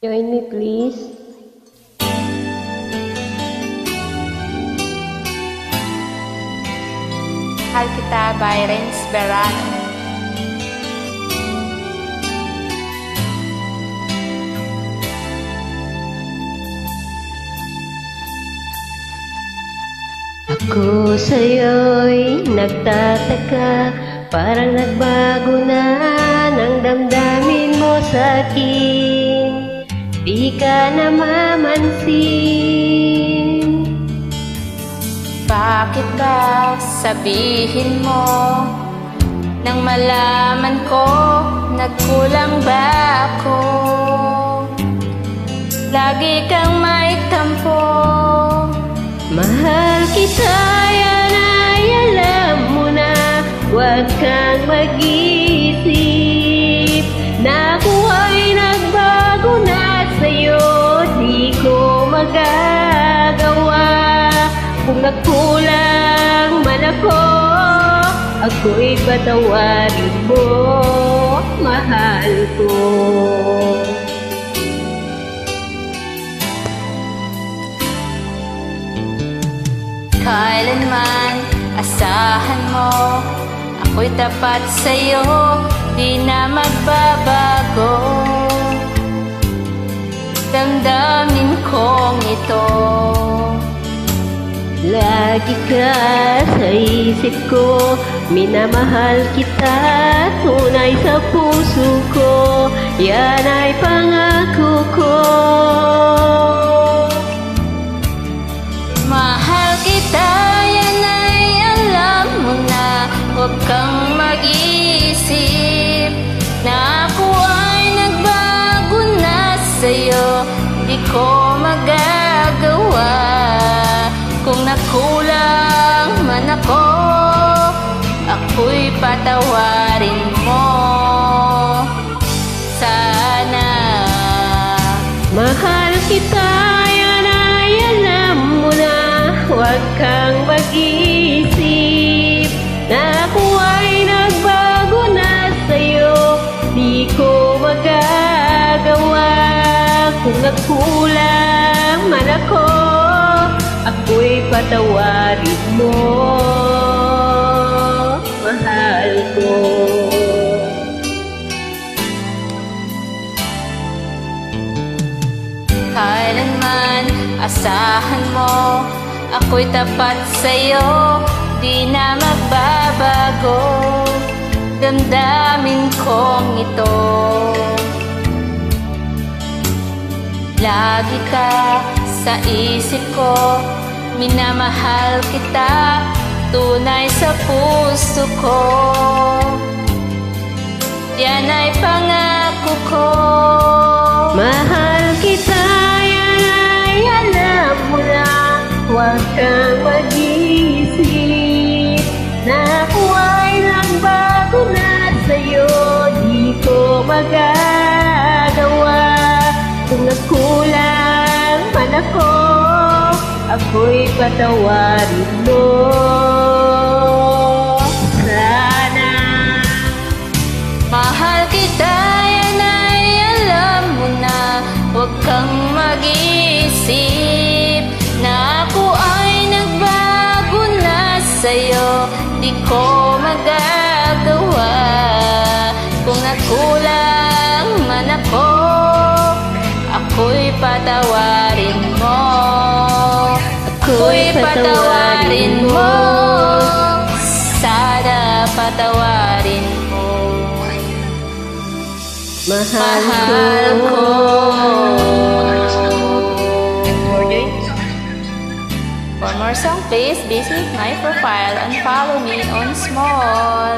Join me please. Mahal Kita by Renz Berano. Ako sa'yo'y nagtataka, parang nagbago na ng damdamin mo sa'kin. Di ka namamansin. Bakit ba sabihin mo nang malaman ko nagkulang ba ako? Lagi kang may tampo. Mahal kita, yan ay alam mo na. Huwag kang mag-isip na ako ay nagbago na sa'yo. Di ko magagawa. Kung nagkulang man ako, ako'y patawarin mo, mahal ko. Kailanman asahan mo, ako'y tapat sa'yo, di na magbabago. Damdamin kong ito. Lagi ka sa isip ko, minamahal kita, tunay sa puso ko, yan ay pangako ko. Mahal kita, yan ay alam mo na. Huwag kang mag-isip na ako ay nagbago na sa'yo. Di ko magagawa. Kung nakulang man ako, ako'y patawarin mo. Sana. Mahal kita, yan ay alam mo na. Huwag kang mag-isip na ako ay nagbago na sa'yo. Di ko magagawa. Kung nagkulang man ako, ako'y patawarin mo, mahal ko. Kailanman asahan mo, ako'y tapat sa'yo, di na magbabago. Damdamin kong ito. Lagi ka sa isip ko, minamahal kita, tunay sa puso ko. Yan ay pangako ko. Mahal kita, yan ay alam mo na. Huwag kang mag-isip na ako ay nagbago na sa'yo. Di ko magagawa. Kung nagkulang man ako, ako'y patawarin mo, sana. Mahal kita, yan ay alam mo na. Huwag kang mag-isip na ako ay nagbago na sa'yo. Di ko magagawa. Kung nagkulang man ako, ako'y patawarin mo. Ako'y patawarin mo. Sana patawarin mo. Mahal ko. For more song, please visit my profile and follow me on Small.